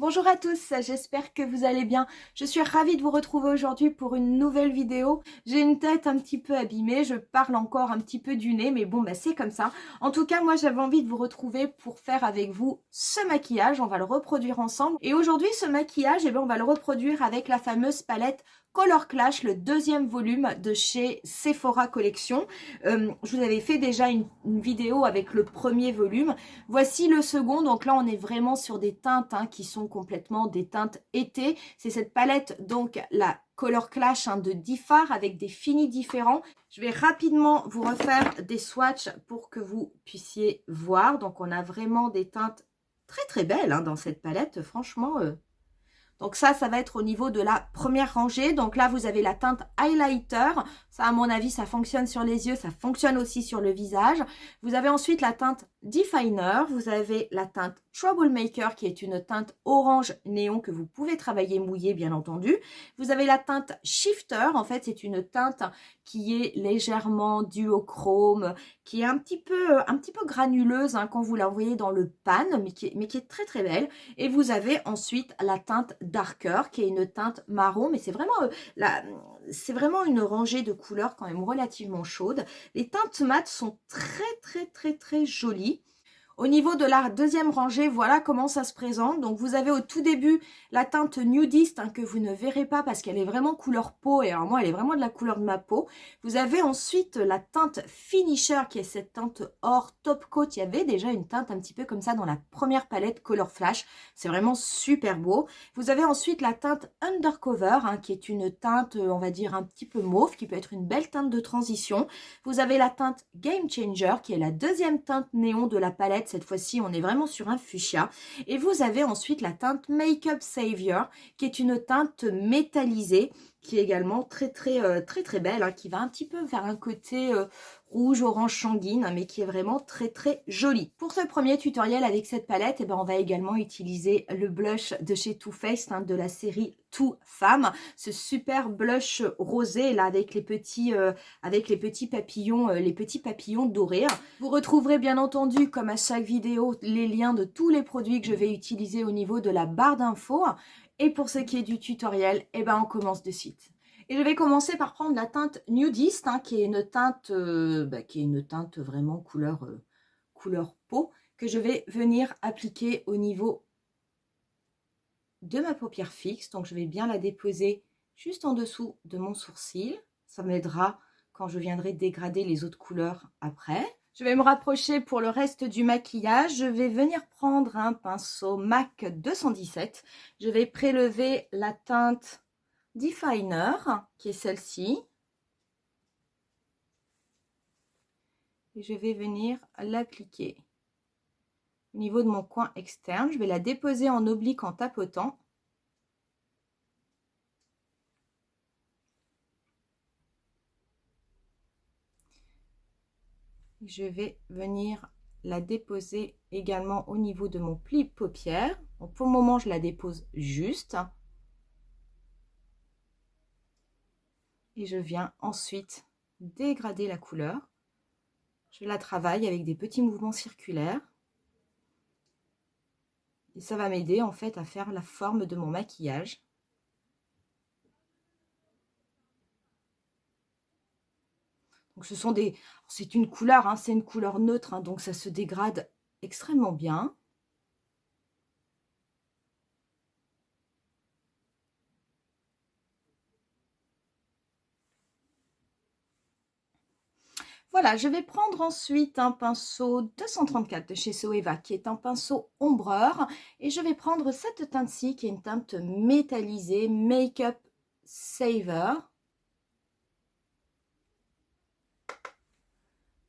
Bonjour à tous, j'espère que vous allez bien. Je suis ravie de vous retrouver aujourd'hui pour une nouvelle vidéo. J'ai une tête un petit peu abîmée, je parle encore un petit peu du nez, mais bon, c'est comme ça. En tout cas, moi j'avais envie de vous retrouver pour faire avec vous ce maquillage. On va le reproduire ensemble. Et aujourd'hui, ce maquillage, on va le reproduire avec la fameuse palette Color Clash, le deuxième volume de chez Sephora Collection. Je vous avais fait déjà une vidéo avec le premier volume. Voici le second, donc là on est vraiment sur des teintes qui sont complètement des teintes été. C'est cette palette, donc la Color Clash de 10 fards avec des finis différents. Je vais rapidement vous refaire des swatchs pour que vous puissiez voir. Donc on a vraiment des teintes très très belles dans cette palette, franchement. Donc ça va être au niveau de la première rangée. Donc là, vous avez la teinte highlighter. Ça, à mon avis, ça fonctionne sur les yeux. Ça fonctionne aussi sur le visage. Vous avez ensuite la teinte definer. Vous avez la teinte troublemaker, qui est une teinte orange néon que vous pouvez travailler mouillé, bien entendu. Vous avez la teinte shifter. En fait, c'est une teinte qui est légèrement duochrome, qui est un petit peu granuleuse quand vous la voyez dans le pan, mais qui est très très belle. Et vous avez ensuite la teinte darker, qui est une teinte marron, mais c'est vraiment une rangée de couleurs quand même relativement chaude. Les teintes mates sont très très très très jolies. Au niveau de la deuxième rangée, voilà comment ça se présente. Donc vous avez au tout début la teinte nudiste que vous ne verrez pas parce qu'elle est vraiment couleur peau. Et alors moi, elle est vraiment de la couleur de ma peau. Vous avez ensuite la teinte finisher qui est cette teinte or top coat. Il y avait déjà une teinte un petit peu comme ça dans la première palette Color Flash. C'est vraiment super beau. Vous avez ensuite la teinte undercover qui est une teinte, on va dire, un petit peu mauve, qui peut être une belle teinte de transition. Vous avez la teinte Game Changer qui est la deuxième teinte néon de la palette. Cette fois-ci, on est vraiment sur un fuchsia. Et vous avez ensuite la teinte Makeup Savior, qui est une teinte métallisée, qui est également très très belle, qui va un petit peu vers un côté rouge, orange sanguine, mais qui est vraiment très très jolie. Pour ce premier tutoriel avec cette palette, on va également utiliser le blush de chez Too Faced, de la série Too Femme, ce super blush rosé là avec les petits papillons dorés. Vous retrouverez bien entendu, comme à chaque vidéo, les liens de tous les produits que je vais utiliser au niveau de la barre d'infos. Et pour ce qui est du tutoriel, on commence de suite. Et je vais commencer par prendre la teinte Nudist, qui est une teinte, vraiment couleur peau, que je vais venir appliquer au niveau de ma paupière fixe. Donc je vais bien la déposer juste en dessous de mon sourcil. Ça m'aidera quand je viendrai dégrader les autres couleurs après. Je vais me rapprocher pour le reste du maquillage. Je vais venir prendre un pinceau MAC 217. Je vais prélever la teinte Definer, qui est celle-ci. Et je vais venir l'appliquer au niveau de mon coin externe. Je vais la déposer en oblique en tapotant. Je vais venir la déposer également au niveau de mon pli paupière. Donc pour le moment, je la dépose juste. Et je viens ensuite dégrader la couleur. Je la travaille avec des petits mouvements circulaires. Et ça va m'aider en fait à faire la forme de mon maquillage. Donc c'est une couleur, c'est une couleur neutre, donc ça se dégrade extrêmement bien. Voilà, je vais prendre ensuite un pinceau 234 de chez Zoeva, qui est un pinceau ombreur. Et je vais prendre cette teinte-ci, qui est une teinte métallisée, Makeup Saver.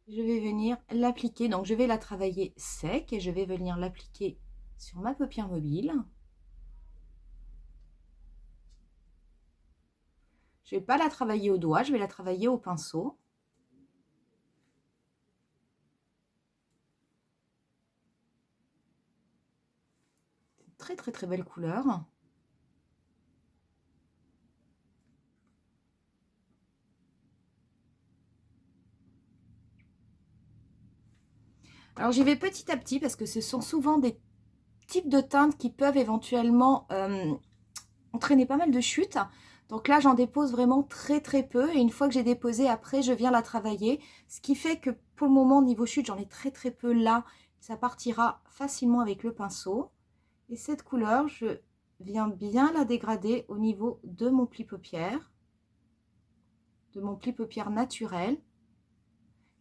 Je vais venir l'appliquer, donc je vais la travailler sec et je vais venir l'appliquer sur ma paupière mobile. Je ne vais pas la travailler au doigt, je vais la travailler au pinceau. Très très très belle couleur. Alors j'y vais petit à petit parce que ce sont souvent des types de teintes qui peuvent éventuellement entraîner pas mal de chutes. Donc là, j'en dépose vraiment très très peu. Et une fois que j'ai déposé, après, je viens la travailler. Ce qui fait que pour le moment, niveau chute, j'en ai très très peu là. Ça partira facilement avec le pinceau. Et cette couleur, je viens bien la dégrader au niveau de mon pli paupière. De mon pli paupière naturel.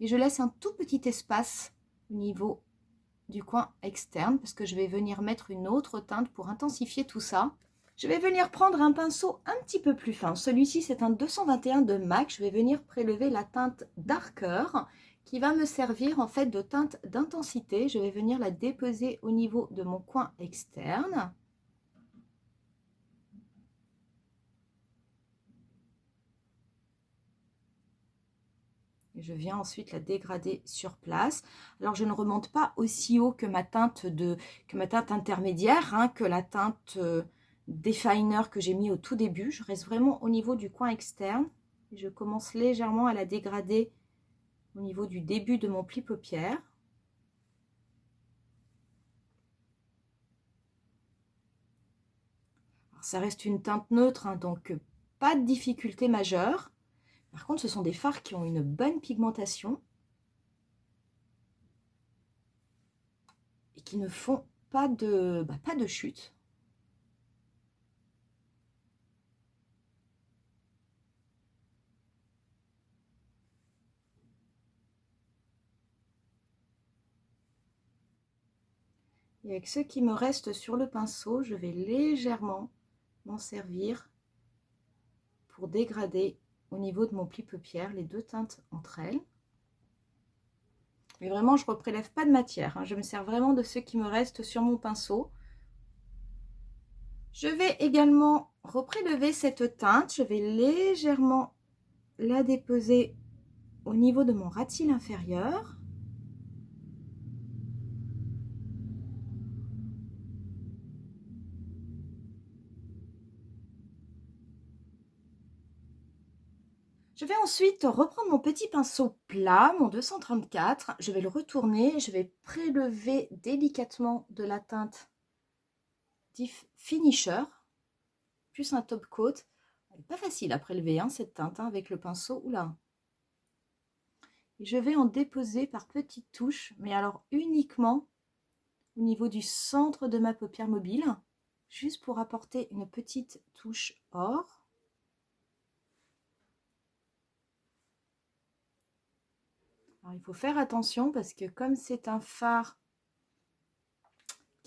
Et je laisse un tout petit espace au niveau du coin externe parce que je vais venir mettre une autre teinte pour intensifier tout ça. Je vais venir prendre un pinceau un petit peu plus fin. Celui-ci, c'est un 221 de MAC. Je vais venir prélever la teinte Darker qui va me servir en fait de teinte d'intensité. Je vais venir la déposer au niveau de mon coin externe. Et je viens ensuite la dégrader sur place. Alors, je ne remonte pas aussi haut que ma teinte, intermédiaire, hein, que la teinte definer que j'ai mis au tout début. Je reste vraiment au niveau du coin externe. Et je commence légèrement à la dégrader au niveau du début de mon pli paupière. Alors, ça reste une teinte neutre, hein, donc pas de difficulté majeure. Par contre, ce sont des fards qui ont une bonne pigmentation et qui ne font pas de chute. Et avec ce qui me reste sur le pinceau, je vais légèrement m'en servir pour dégrader au niveau de mon pli paupière les deux teintes entre elles. Mais vraiment, je ne reprélève pas de matière, hein. Je me sers vraiment de ce qui me reste sur mon pinceau. Je vais également reprélever cette teinte. Je vais légèrement la déposer au niveau de mon ras de cils inférieur. Je vais ensuite reprendre mon petit pinceau plat, mon 234. Je vais le retourner. Je vais prélever délicatement de la teinte Finisher, plus un top coat. Elle n'est pas facile à prélever, hein, cette teinte, hein, avec le pinceau. Oula. Et je vais en déposer par petites touches, mais alors uniquement au niveau du centre de ma paupière mobile, juste pour apporter une petite touche or. Alors, il faut faire attention parce que comme c'est un fard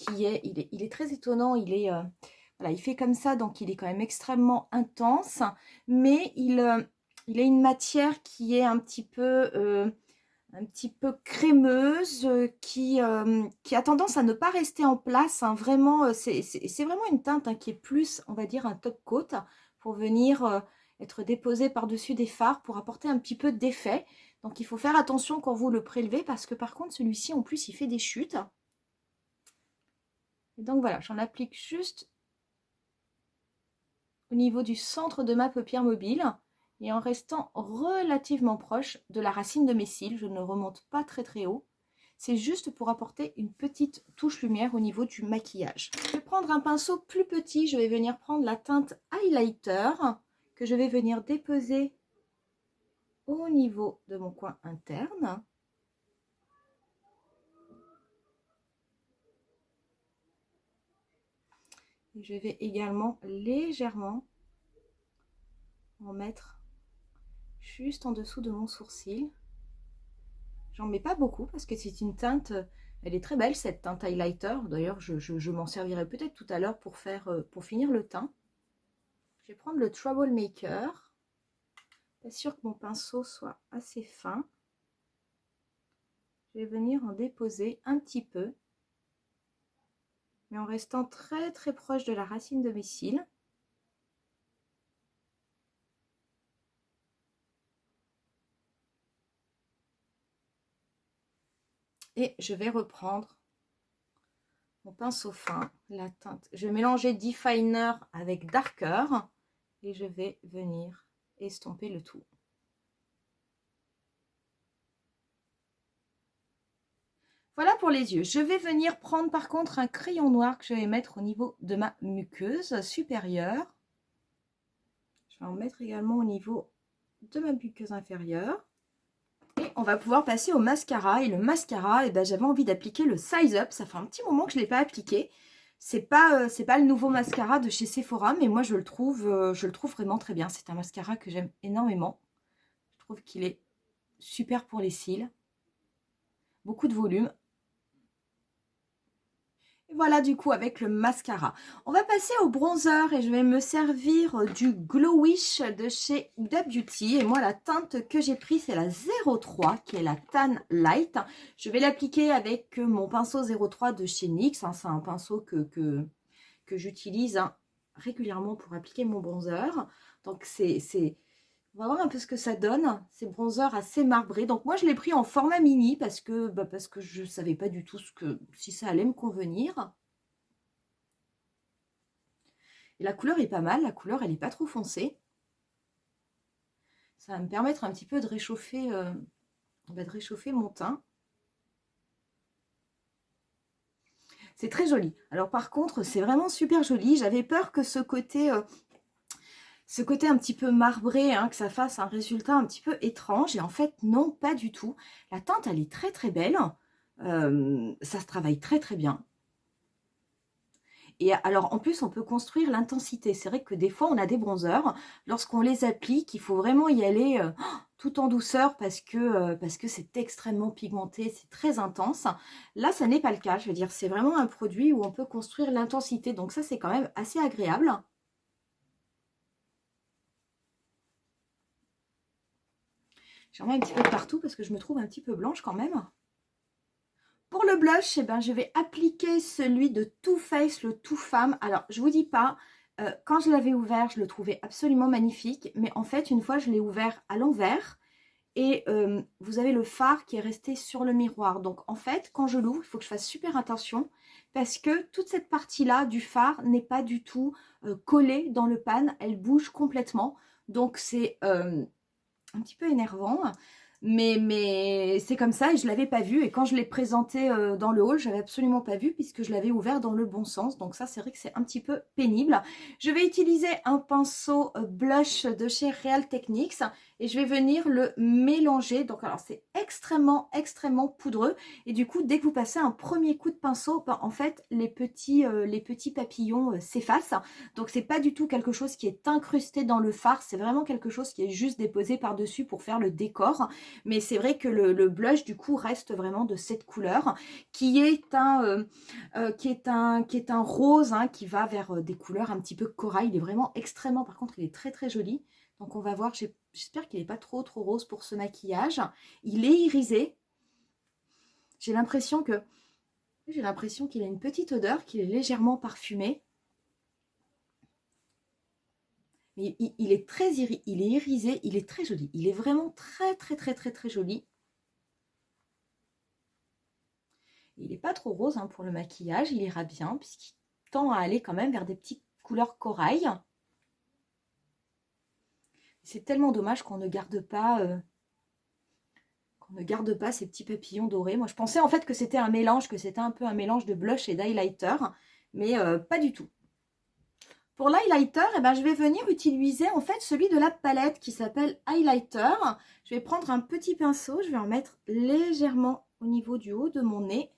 il est très étonnant, voilà, il fait comme ça, donc il est quand même extrêmement intense, mais il a une matière qui est un petit peu crémeuse, qui a tendance à ne pas rester en place, hein. Vraiment, c'est vraiment une teinte, hein, qui est plus, on va dire, un top coat pour venir être déposé par-dessus des fards pour apporter un petit peu d'effet. Donc il faut faire attention quand vous le prélevez parce que par contre celui-ci en plus il fait des chutes. Et donc voilà, j'en applique juste au niveau du centre de ma paupière mobile et en restant relativement proche de la racine de mes cils. Je ne remonte pas très très haut. C'est juste pour apporter une petite touche lumière au niveau du maquillage. Je vais prendre un pinceau plus petit. Je vais venir prendre la teinte highlighter que je vais venir déposer au niveau de mon coin interne. Et je vais également légèrement en mettre juste en dessous de mon sourcil. J'en mets pas beaucoup parce que c'est une teinte, elle est très belle cette teinte highlighter. D'ailleurs, je m'en servirai peut-être tout à l'heure pour finir le teint. Je vais prendre le Troublemaker. Pas sûr que mon pinceau soit assez fin. Je vais venir en déposer un petit peu, mais en restant très très proche de la racine de mes cils. Et je vais reprendre mon pinceau fin, la teinte. Je vais mélanger Definer avec Darker et je vais venir estomper le tout. Voilà pour les yeux. Je vais venir prendre par contre un crayon noir que je vais mettre au niveau de ma muqueuse supérieure. Je vais en mettre également au niveau de ma muqueuse inférieure. Et on va pouvoir passer au mascara. Et le mascara, eh ben, j'avais envie d'appliquer le Size Up. Ça fait un petit moment que je ne l'ai pas appliqué. C'est pas le nouveau mascara de chez Sephora, mais moi je le trouve vraiment très bien. C'est un mascara que j'aime énormément. Je trouve qu'il est super pour les cils. Beaucoup de volume. Et voilà du coup avec le mascara. On va passer au bronzer et je vais me servir du Glowish de chez Huda Beauty. Et moi la teinte que j'ai pris c'est la 03 qui est la Tan Light. Je vais l'appliquer avec mon pinceau 03 de chez NYX. Hein, c'est un pinceau que j'utilise régulièrement pour appliquer mon bronzer. Donc on va voir un peu ce que ça donne. C'est bronzer assez marbré. Donc moi je l'ai pris en format mini parce que je ne savais pas du tout si ça allait me convenir. Et la couleur est pas mal. La couleur elle n'est pas trop foncée. Ça va me permettre un petit peu de réchauffer mon teint. C'est très joli. Alors par contre c'est vraiment super joli. J'avais peur que ce côté un petit peu marbré, hein, que ça fasse un résultat un petit peu étrange. Et en fait, non, pas du tout. La teinte, elle est très très belle. Ça se travaille très très bien. Et alors, en plus, on peut construire l'intensité. C'est vrai que des fois, on a des bronzers. Lorsqu'on les applique, il faut vraiment y aller tout en douceur parce que c'est extrêmement pigmenté, c'est très intense. Là, ça n'est pas le cas. Je veux dire, c'est vraiment un produit où on peut construire l'intensité. Donc ça, c'est quand même assez agréable. J'en mets un petit peu partout parce que je me trouve un petit peu blanche quand même. Pour le blush, eh ben, je vais appliquer celui de Too Faced, le Too Femme. Alors, je vous dis pas, quand je l'avais ouvert, je le trouvais absolument magnifique. Mais en fait, une fois, je l'ai ouvert à l'envers. Et vous avez le fard qui est resté sur le miroir. Donc, en fait, quand je l'ouvre, il faut que je fasse super attention. Parce que toute cette partie-là du fard n'est pas du tout collée dans le pan. Elle bouge complètement. Donc, c'est un petit peu énervant, mais c'est comme ça et je ne l'avais pas vu. Et quand je l'ai présenté dans le haul, je n'avais absolument pas vu puisque je l'avais ouvert dans le bon sens. Donc ça, c'est vrai que c'est un petit peu pénible. Je vais utiliser un pinceau blush de chez Real Techniques et je vais venir le mélanger. Donc alors, c'est extrêmement, extrêmement poudreux. Et du coup, dès que vous passez un premier coup de pinceau, ben, en fait, les petits papillons s'effacent. Donc, c'est pas du tout quelque chose qui est incrusté dans le fard. C'est vraiment quelque chose qui est juste déposé par-dessus pour faire le décor. Mais c'est vrai que le blush, du coup, reste vraiment de cette couleur qui est un rose hein, qui va vers des couleurs un petit peu corail. Il est vraiment extrêmement, par contre, il est très, très joli. Donc, on va voir, j'espère qu'il n'est pas trop rose pour ce maquillage. Il est irisé. J'ai l'impression qu'il a une petite odeur, qu'il est légèrement parfumé. Mais il est il est irisé, il est très joli. Il est vraiment très, très, très, très, très joli. Il n'est pas trop rose hein, pour le maquillage. Il ira bien puisqu'il tend à aller quand même vers des petites couleurs corail. C'est tellement dommage qu'on ne garde pas ces petits papillons dorés. Moi, je pensais en fait que c'était un mélange, que c'était un peu un mélange de blush et d'highlighter, mais pas du tout. Pour l'highlighter, eh ben, je vais venir utiliser en fait celui de la palette qui s'appelle Highlighter. Je vais prendre un petit pinceau, je vais en mettre légèrement au niveau du haut de mon nez.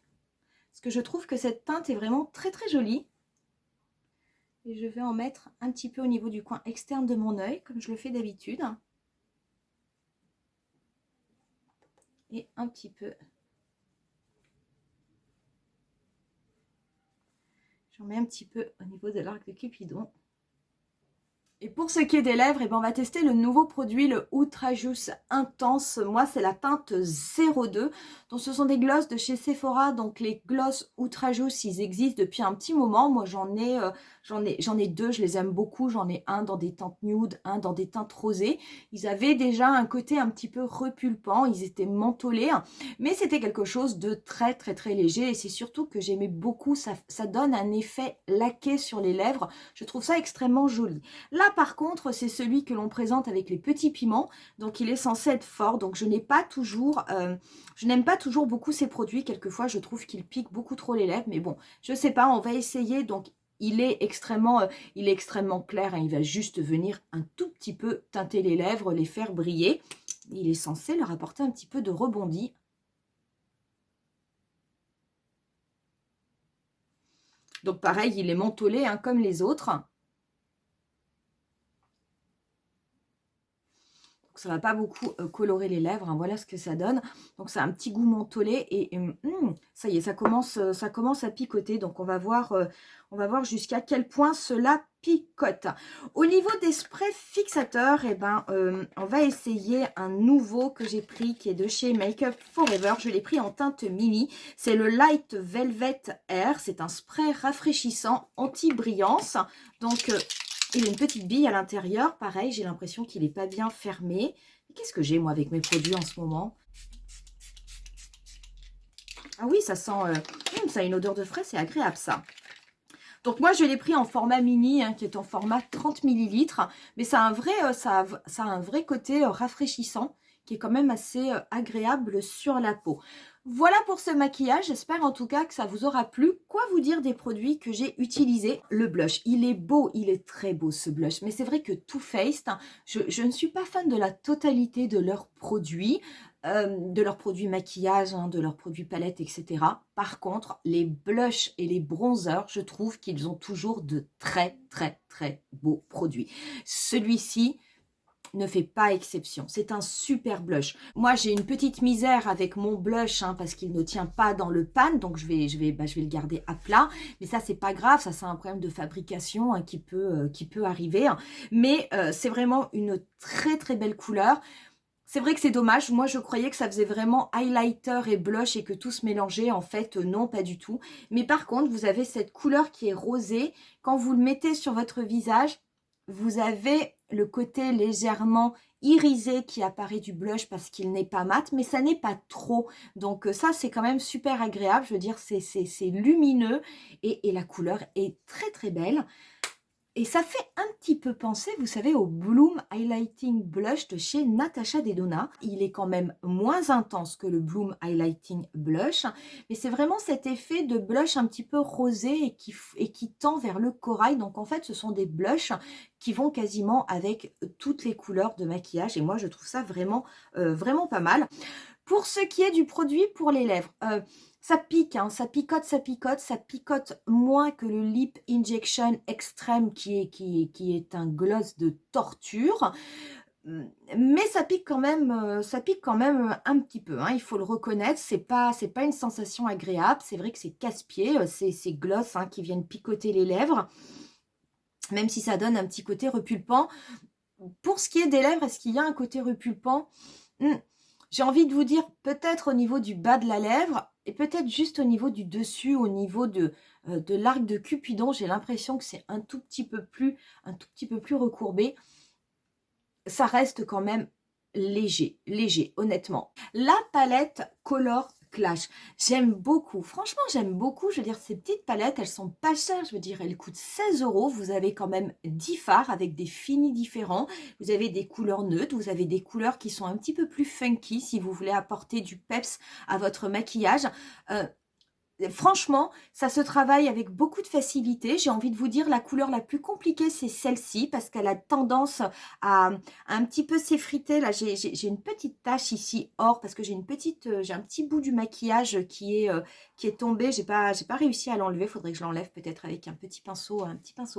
Parce que je trouve que cette teinte est vraiment très très jolie. Et je vais en mettre un petit peu au niveau du coin externe de mon œil, comme je le fais d'habitude. Et un petit peu. J'en mets un petit peu au niveau de l'arc de Cupidon. Et pour ce qui est des lèvres, eh ben on va tester le nouveau produit, le Ultra Juice Intense. Moi, c'est la teinte 02. Donc, ce sont des glosses de chez Sephora. Donc, les glosses Ultra Juice, ils existent depuis un petit moment. Moi, j'en ai deux. Je les aime beaucoup. J'en ai un dans des teintes nude, un dans des teintes rosées. Ils avaient déjà un côté un petit peu repulpant. Ils étaient mentholés. Mais c'était quelque chose de très, très, très léger. Et c'est surtout que j'aimais beaucoup. Ça donne un effet laqué sur les lèvres. Je trouve ça extrêmement joli. Là, Celui-là, par contre, c'est celui que l'on présente avec les petits piments. Donc, il est censé être fort. Donc, je n'aime pas toujours beaucoup ces produits. Quelquefois, je trouve qu'ils piquent beaucoup trop les lèvres. Mais bon, je sais pas, on va essayer. Donc, il est extrêmement clair, hein. Il va juste venir un tout petit peu teinter les lèvres, les faire briller. Il est censé leur apporter un petit peu de rebondi. Donc pareil, il est mentholé, hein, comme les autres. Donc, ça ne va pas beaucoup colorer les lèvres, hein. Voilà ce que ça donne. Donc c'est un petit goût mentholé et ça y est, ça commence à picoter. Donc on va voir jusqu'à quel point cela picote. Au niveau des sprays fixateurs, eh ben, on va essayer un nouveau que j'ai pris qui est de chez Makeup Forever. Je l'ai pris en teinte mini. C'est le Light Velvet Air. C'est un spray rafraîchissant anti-brillance. Donc il a une petite bille à l'intérieur. Pareil, j'ai l'impression qu'il n'est pas bien fermé. Qu'est-ce que j'ai moi avec mes produits en ce moment? Ah oui, ça sent... ça a une odeur de frais, c'est agréable ça. Donc moi, je l'ai pris en format mini, hein, qui est en format 30 ml. Mais ça a un vrai côté rafraîchissant, qui est quand même assez agréable sur la peau. Voilà pour ce maquillage. J'espère en tout cas que ça vous aura plu. Quoi vous dire des produits que j'ai utilisés? Le blush, il est beau, il est très beau ce blush. Mais c'est vrai que Too Faced, je ne suis pas fan de la totalité de leurs produits. De leurs produits maquillage, hein, de leurs produits palettes, etc. Par contre, les blushs et les bronzers, je trouve qu'ils ont toujours de très, très, très beaux produits. Celui-ci ne fait pas exception. C'est un super blush. Moi, j'ai une petite misère avec mon blush, hein, parce qu'il ne tient pas dans le pan, donc je vais le garder à plat. Mais ça, c'est pas grave. Ça, c'est un problème de fabrication, hein, qui peut arriver. Hein. Mais c'est vraiment une très, très belle couleur. C'est vrai que c'est dommage, moi je croyais que ça faisait vraiment highlighter et blush et que tout se mélangeait, en fait non, pas du tout. Mais par contre, vous avez cette couleur qui est rosée, quand vous le mettez sur votre visage, vous avez le côté légèrement irisé qui apparaît du blush parce qu'il n'est pas mat, mais ça n'est pas trop. Donc ça c'est quand même super agréable, je veux dire c'est lumineux et la couleur est très très belle. Et ça fait un petit peu penser, vous savez, au Bloom Highlighting Blush de chez Natasha Denona. Il est quand même moins intense que le Bloom Highlighting Blush, mais c'est vraiment cet effet de blush un petit peu rosé et qui tend vers le corail. Donc en fait, ce sont des blushs qui vont quasiment avec toutes les couleurs de maquillage. Et moi, je trouve ça vraiment, vraiment pas mal. Pour ce qui est du produit pour les lèvres, ça pique, hein, ça picote moins que le Lip Injection Extreme qui est un gloss de torture. Mais ça pique quand même un petit peu, hein, il faut le reconnaître, c'est pas une sensation agréable, c'est vrai que c'est casse-pied, ces gloss, hein, qui viennent picoter les lèvres, même si ça donne un petit côté repulpant. Pour ce qui est des lèvres, est-ce qu'il y a un côté repulpant? J'ai envie de vous dire peut-être au niveau du bas de la lèvre et peut-être juste au niveau du dessus, au niveau de l'arc de Cupidon. J'ai l'impression que c'est un tout petit peu plus recourbé. Ça reste quand même léger, honnêtement. La palette Color Clash, j'aime beaucoup, franchement j'aime beaucoup, je veux dire ces petites palettes, elles sont pas chères, je veux dire elles coûtent 16 €, vous avez quand même 10 fards avec des finis différents, vous avez des couleurs neutres, vous avez des couleurs qui sont un petit peu plus funky si vous voulez apporter du peps à votre maquillage. Franchement, ça se travaille avec beaucoup de facilité. J'ai envie de vous dire, la couleur la plus compliquée, c'est celle-ci, parce qu'elle a tendance à un petit peu s'effriter. Là, j'ai une petite tache ici, or, parce que j'ai un petit bout du maquillage qui est tombé. J'ai pas réussi à l'enlever. Il faudrait que je l'enlève peut-être avec un petit pinceau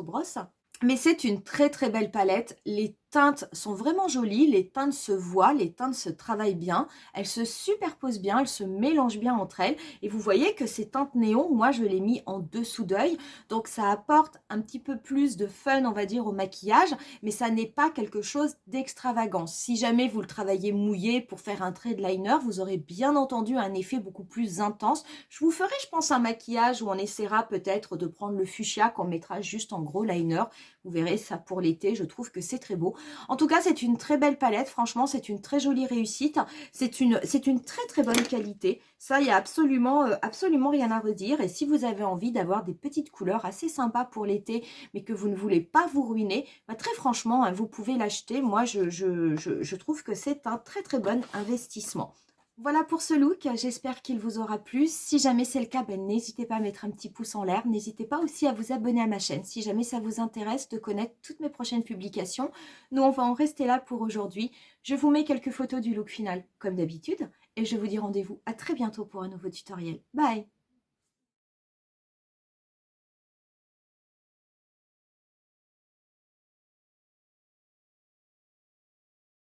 brosse. Mais c'est une très très belle palette, les teintes sont vraiment jolies, les teintes se voient, les teintes se travaillent bien, elles se superposent bien, elles se mélangent bien entre elles. Et vous voyez que ces teintes néon, moi je les mis en dessous d'œil, donc ça apporte un petit peu plus de fun, on va dire, au maquillage, mais ça n'est pas quelque chose d'extravagant. Si jamais vous le travaillez mouillé pour faire un trait de liner, vous aurez bien entendu un effet beaucoup plus intense. Je vous ferai, je pense, un maquillage où on essaiera peut-être de prendre le fuchsia qu'on mettra juste en gros liner. Vous verrez ça pour l'été, je trouve que c'est très beau. En tout cas, c'est une très belle palette. Franchement, c'est une très jolie réussite. C'est une très bonne qualité. Ça, il n'y a absolument rien à redire. Et si vous avez envie d'avoir des petites couleurs assez sympas pour l'été, mais que vous ne voulez pas vous ruiner, bah, très franchement, hein, vous pouvez l'acheter. Moi, je trouve que c'est un très bon investissement. Voilà pour ce look, j'espère qu'il vous aura plu. Si jamais c'est le cas, ben, n'hésitez pas à mettre un petit pouce en l'air. N'hésitez pas aussi à vous abonner à ma chaîne si jamais ça vous intéresse de connaître toutes mes prochaines publications. Nous, on va en rester là pour aujourd'hui. Je vous mets quelques photos du look final comme d'habitude et je vous dis rendez-vous à très bientôt pour un nouveau tutoriel. Bye!